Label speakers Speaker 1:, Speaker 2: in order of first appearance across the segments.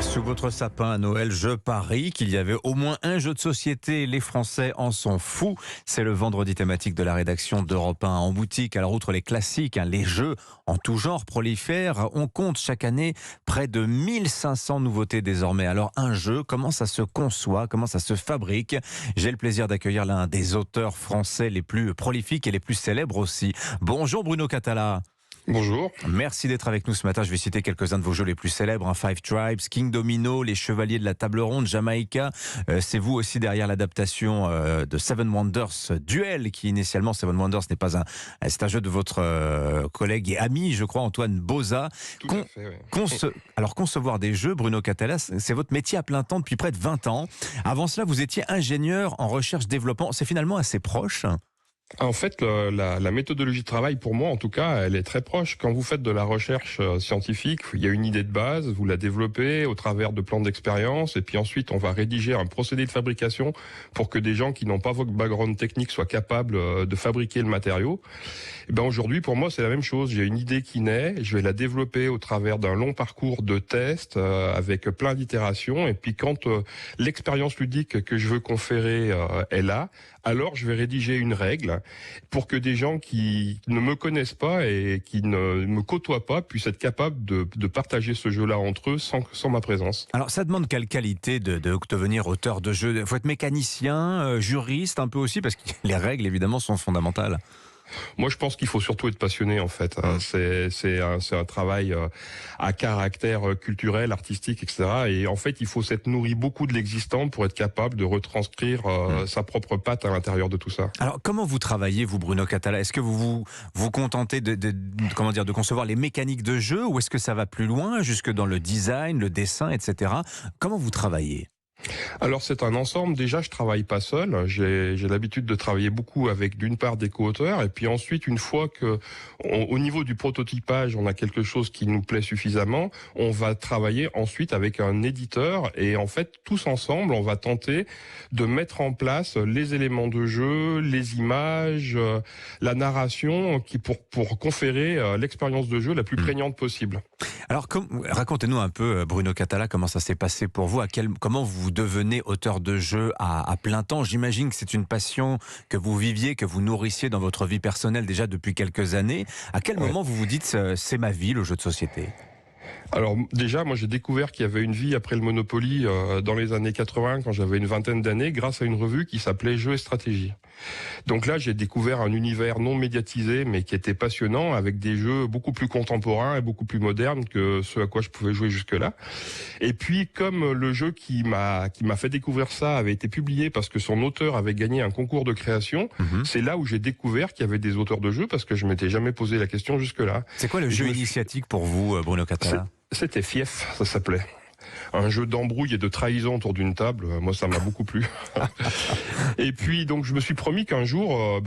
Speaker 1: Sous votre sapin à Noël, je parie qu'il y avait au moins un jeu de société. Les Français en sont fous. C'est le vendredi thématique de la rédaction d'Europe 1 en boutique. Alors, outre les classiques, les jeux en tout genre prolifèrent. On compte chaque année près de 1500 nouveautés désormais. Alors, un jeu, comment ça se conçoit? Comment ça se fabrique? J'ai le plaisir d'accueillir l'un des auteurs français les plus prolifiques et les plus célèbres aussi. Bonjour Bruno Catala.
Speaker 2: Bonjour.
Speaker 1: Merci d'être avec nous ce matin. Je vais citer quelques-uns de vos jeux les plus célèbres. Five Tribes, King Domino, Les Chevaliers de la Table Ronde, Jamaïca. C'est vous aussi derrière l'adaptation de Seven Wonders Duel, qui initialement, Seven Wonders n'est pas c'est un jeu de votre collègue et ami, je crois, Antoine Boza.
Speaker 2: Tout à fait, oui.
Speaker 1: Alors, concevoir des jeux, Bruno Catala, c'est votre métier à plein temps depuis près de 20 ans. Avant cela, vous étiez ingénieur en recherche-développement. C'est finalement assez proche.
Speaker 2: En fait, la méthodologie de travail, pour moi, en tout cas, elle est très proche. Quand vous faites de la recherche scientifique, il y a une idée de base, vous la développez au travers de plans d'expérience, et puis ensuite, on va rédiger un procédé de fabrication pour que des gens qui n'ont pas votre background technique soient capables de fabriquer le matériau. Et ben aujourd'hui, pour moi, c'est la même chose. J'ai une idée qui naît, je vais la développer au travers d'un long parcours de tests avec plein d'itérations, et puis quand l'expérience ludique que je veux conférer est là, alors je vais rédiger une règle pour que des gens qui ne me connaissent pas et qui ne me côtoient pas puissent être capables de partager ce jeu-là entre eux sans ma présence.
Speaker 1: Alors, ça demande quelle qualité de devenir auteur de jeu? Il faut être mécanicien, juriste un peu aussi, parce que les règles, évidemment, sont fondamentales.
Speaker 2: Moi, je pense qu'il faut surtout être passionné, en fait. C'est un travail à caractère culturel, artistique, etc. Et en fait, il faut s'être nourri beaucoup de l'existant pour être capable de retranscrire sa propre patte à l'intérieur de tout ça.
Speaker 1: Alors, comment vous travaillez, vous, Bruno Catala? Est-ce que vous contentez de concevoir les mécaniques de jeu, ou est-ce que ça va plus loin, jusque dans le design, le dessin, etc. Comment vous travaillez?
Speaker 2: Alors c'est un ensemble. Déjà, je travaille pas seul. J'ai l'habitude de travailler beaucoup avec d'une part des co-auteurs, et puis ensuite, une fois que au niveau du prototypage, on a quelque chose qui nous plaît suffisamment, on va travailler ensuite avec un éditeur, et en fait, tous ensemble, on va tenter de mettre en place les éléments de jeu, les images, la narration, pour conférer l'expérience de jeu la plus prégnante possible.
Speaker 1: Alors, racontez-nous un peu, Bruno Catala, comment ça s'est passé pour vous, comment vous devenez auteur de jeu à plein temps. J'imagine que c'est une passion que vous viviez, que vous nourrissiez dans votre vie personnelle déjà depuis quelques années. À quel moment vous vous dites, c'est ma vie, le jeu de société?
Speaker 2: Alors déjà, moi j'ai découvert qu'il y avait une vie après le Monopoly dans les années 80, quand j'avais une vingtaine d'années, grâce à une revue qui s'appelait Jeux et Stratégie. Donc là, j'ai découvert un univers non médiatisé, mais qui était passionnant, avec des jeux beaucoup plus contemporains et beaucoup plus modernes que ceux à quoi je pouvais jouer jusque-là. Et puis, comme le jeu qui m'a fait découvrir ça avait été publié parce que son auteur avait gagné un concours de création, c'est là où j'ai découvert qu'il y avait des auteurs de jeux, parce que je m'étais jamais posé la question jusque-là.
Speaker 1: C'est quoi le jeu initiatique pour vous, Bruno Catala?
Speaker 2: C'était Fief, ça s'appelait. Un jeu d'embrouille et de trahison autour d'une table. Moi, ça m'a beaucoup plu. Et puis, donc, je me suis promis qu'un jour,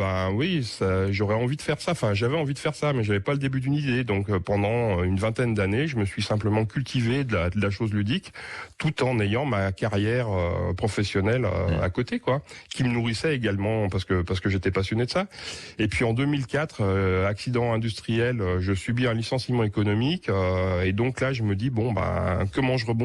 Speaker 2: j'aurais envie de faire ça. Enfin, j'avais envie de faire ça, mais j'avais pas le début d'une idée. Donc, pendant une vingtaine d'années, je me suis simplement cultivé de la chose ludique, tout en ayant ma carrière professionnelle à côté, quoi, qui me nourrissait également parce que j'étais passionné de ça. Et puis, en 2004, accident industriel, je subis un licenciement économique, et donc là, je me dis comment je rebondis?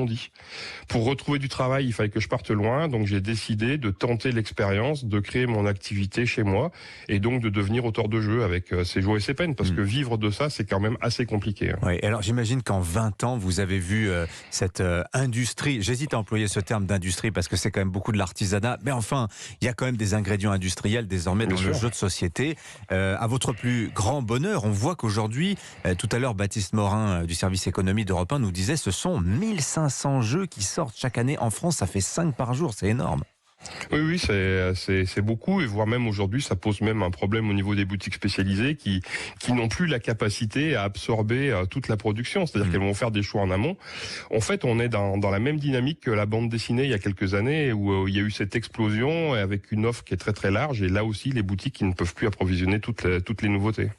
Speaker 2: Pour retrouver du travail, il fallait que je parte loin, donc j'ai décidé de tenter l'expérience, de créer mon activité chez moi, et donc de devenir auteur de jeux avec ses joies et ses peines, parce que vivre de ça, c'est quand même assez compliqué.
Speaker 1: Oui, alors j'imagine qu'en 20 ans, vous avez vu cette industrie, j'hésite à employer ce terme d'industrie parce que c'est quand même beaucoup de l'artisanat, mais enfin, il y a quand même des ingrédients industriels désormais dans le jeu de société. À votre plus grand bonheur, on voit qu'aujourd'hui, tout à l'heure, Baptiste Morin du service économie d'Europe 1 nous disait, ce sont 1500 jeux qui sortent chaque année en France, ça fait 5 par jour, c'est énorme.
Speaker 2: Oui, c'est beaucoup, et voire même aujourd'hui, ça pose même un problème au niveau des boutiques spécialisées qui n'ont plus la capacité à absorber toute la production, c'est-à-dire qu'elles vont faire des choix en amont. En fait, on est dans la même dynamique que la bande dessinée il y a quelques années, où il y a eu cette explosion avec une offre qui est très très large, et là aussi les boutiques qui ne peuvent plus approvisionner toutes les nouveautés.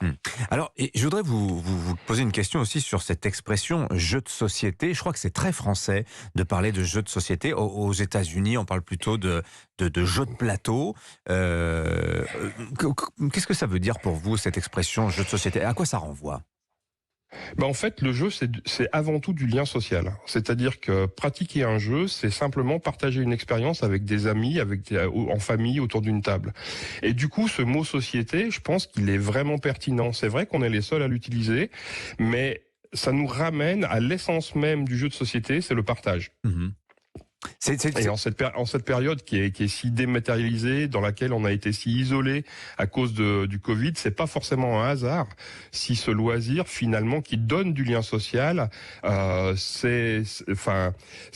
Speaker 1: Alors, et je voudrais vous poser une question aussi sur cette expression jeu de société. Je crois que c'est très français de parler de jeu de société. Aux États-Unis, on parle plutôt de jeux de plateau. Qu'est-ce que ça veut dire pour vous, cette expression jeu de société? À quoi ça renvoie?
Speaker 2: En fait, le jeu, c'est avant tout du lien social. C'est-à-dire que pratiquer un jeu, c'est simplement partager une expérience avec des amis, en famille, autour d'une table. Et du coup, ce mot société, je pense qu'il est vraiment pertinent. C'est vrai qu'on est les seuls à l'utiliser, mais ça nous ramène à l'essence même du jeu de société, c'est le partage.
Speaker 1: Mhm.
Speaker 2: Et en cette période qui est si dématérialisée, dans laquelle on a été si isolé à cause du Covid, c'est pas forcément un hasard si ce loisir finalement qui donne du lien social, c'est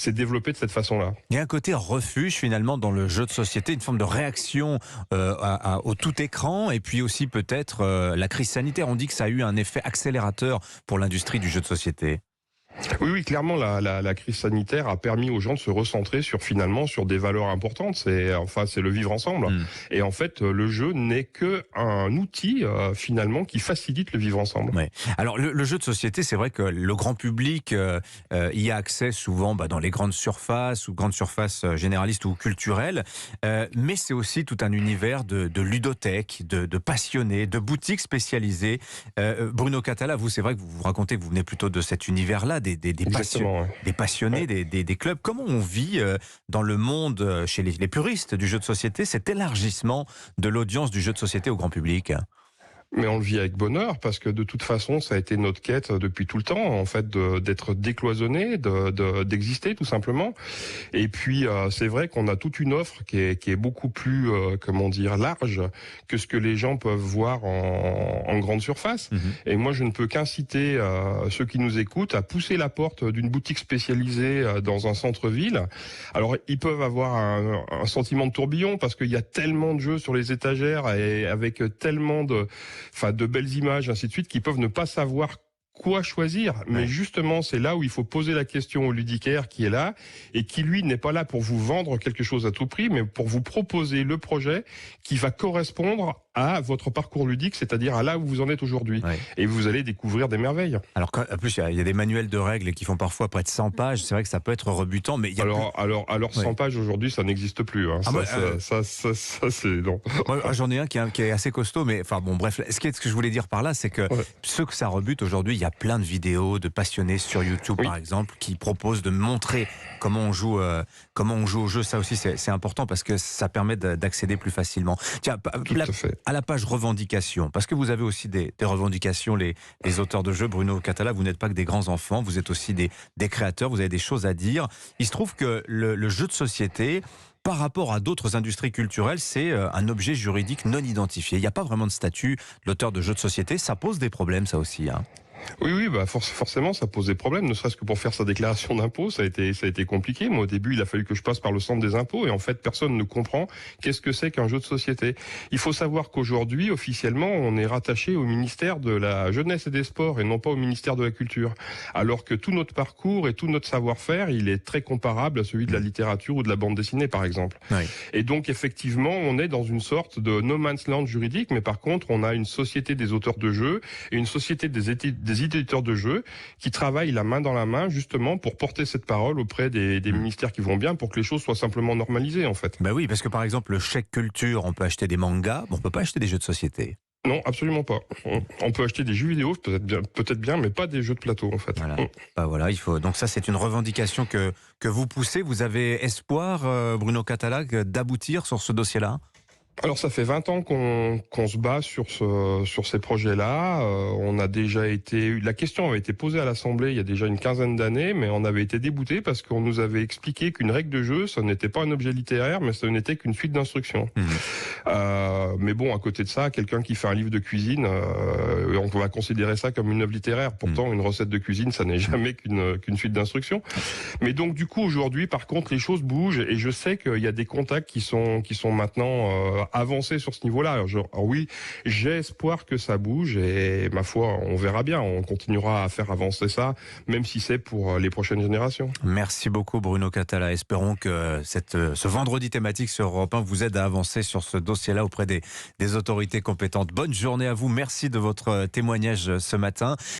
Speaker 2: développé de cette façon-là.
Speaker 1: Il y a un côté refuge finalement dans le jeu de société, une forme de réaction au tout écran, et puis aussi peut-être la crise sanitaire. On dit que ça a eu un effet accélérateur pour l'industrie du jeu de société.
Speaker 2: Oui, oui, clairement, la crise sanitaire a permis aux gens de se recentrer sur des valeurs importantes. C'est le vivre ensemble. Et en fait, le jeu n'est que un outil finalement qui facilite le vivre ensemble.
Speaker 1: Ouais. Alors le jeu de société, c'est vrai que le grand public y a accès souvent dans les grandes surfaces ou grandes surfaces généralistes ou culturelles, mais c'est aussi tout un univers de ludothèques, de passionnés, de boutiques spécialisées. Bruno Cathala, vous, c'est vrai que vous racontez que vous venez plutôt de cet univers-là, des passionnés, des clubs. Comment on vit dans le monde, chez les puristes du jeu de société, cet élargissement de l'audience du jeu de société au grand public ?
Speaker 2: Mais on le vit avec bonheur parce que de toute façon, ça a été notre quête depuis tout le temps, en fait, d'être décloisonné, d'exister tout simplement. Et puis, c'est vrai qu'on a toute une offre qui est beaucoup plus, large que ce que les gens peuvent voir en grande surface. Et moi, je ne peux qu'inciter ceux qui nous écoutent à pousser la porte d'une boutique spécialisée dans un centre-ville. Alors, ils peuvent avoir un sentiment de tourbillon parce qu'il y a tellement de jeux sur les étagères et avec tellement de belles images, ainsi de suite, qui peuvent ne pas savoir quoi choisir. Mais justement, c'est là où il faut poser la question au ludicaire qui est là et qui, lui, n'est pas là pour vous vendre quelque chose à tout prix, mais pour vous proposer le projet qui va correspondre à votre parcours ludique, c'est-à-dire à là où vous en êtes aujourd'hui. Et vous allez découvrir des merveilles.
Speaker 1: Alors, en plus, il y a des manuels de règles qui font parfois près de 100 pages. C'est vrai que ça peut être rebutant, mais il y a
Speaker 2: alors 100 pages aujourd'hui, ça n'existe plus. Hein. Ça, c'est non.
Speaker 1: Moi, j'en ai un qui est assez costaud, mais enfin bon, bref. Ce que je voulais dire par là, c'est que ceux que ça rebute aujourd'hui, il y a plein de vidéos de passionnés sur YouTube, par exemple, qui proposent de montrer comment on joue au jeu. Ça aussi, c'est important parce que ça permet d'accéder plus facilement. Tiens, à la page revendications, parce que vous avez aussi des revendications, les auteurs de jeux. Bruno Cathala, vous n'êtes pas que des grands enfants, vous êtes aussi des créateurs, vous avez des choses à dire. Il se trouve que le jeu de société, par rapport à d'autres industries culturelles, c'est un objet juridique non identifié. Il n'y a pas vraiment de statut l'auteur de jeux de société. Ça pose des problèmes, ça aussi, hein.
Speaker 2: Oui, forcément, ça pose des problèmes, ne serait-ce que pour faire sa déclaration d'impôt, ça a été compliqué. Moi, au début, il a fallu que je passe par le centre des impôts, et en fait, personne ne comprend qu'est-ce que c'est qu'un jeu de société. Il faut savoir qu'aujourd'hui, officiellement, on est rattaché au ministère de la Jeunesse et des Sports, et non pas au ministère de la Culture. Alors que tout notre parcours et tout notre savoir-faire, il est très comparable à celui de la littérature ou de la bande dessinée, par exemple. Et donc, effectivement, on est dans une sorte de no man's land juridique, mais par contre, on a une société des auteurs de jeux et une société des éditeurs de jeux qui travaillent la main dans la main justement pour porter cette parole auprès des ministères qui vont bien pour que les choses soient simplement normalisées en fait.
Speaker 1: Oui, parce que par exemple le chèque culture, on peut acheter des mangas, mais on peut pas acheter des jeux de société.
Speaker 2: Non, absolument pas. On peut acheter des jeux vidéo, peut-être bien, mais pas des jeux de plateau en fait.
Speaker 1: Voilà. Il faut. Donc ça, c'est une revendication que vous poussez. Vous avez espoir, Bruno Cathala, d'aboutir sur ce dossier-là ?
Speaker 2: Alors ça fait 20 ans qu'on se bat sur ces projets-là. On a déjà la question avait été posée à l'Assemblée il y a déjà une quinzaine d'années, mais on avait été débouté parce qu'on nous avait expliqué qu'une règle de jeu, ça n'était pas un objet littéraire, mais ça n'était qu'une suite d'instructions. Mais bon, à côté de ça, quelqu'un qui fait un livre de cuisine, on va considérer ça comme une œuvre littéraire. Pourtant, une recette de cuisine, ça n'est jamais qu'une suite d'instructions. Mais donc du coup, aujourd'hui, par contre, les choses bougent et je sais qu'il y a des contacts qui sont maintenant avancer sur ce niveau-là. Alors oui, j'ai espoir que ça bouge et ma foi, on verra bien. On continuera à faire avancer ça, même si c'est pour les prochaines générations.
Speaker 1: Merci beaucoup Bruno Cathala. Espérons que ce vendredi thématique sur Europe 1 vous aide à avancer sur ce dossier-là auprès des autorités compétentes. Bonne journée à vous. Merci de votre témoignage ce matin.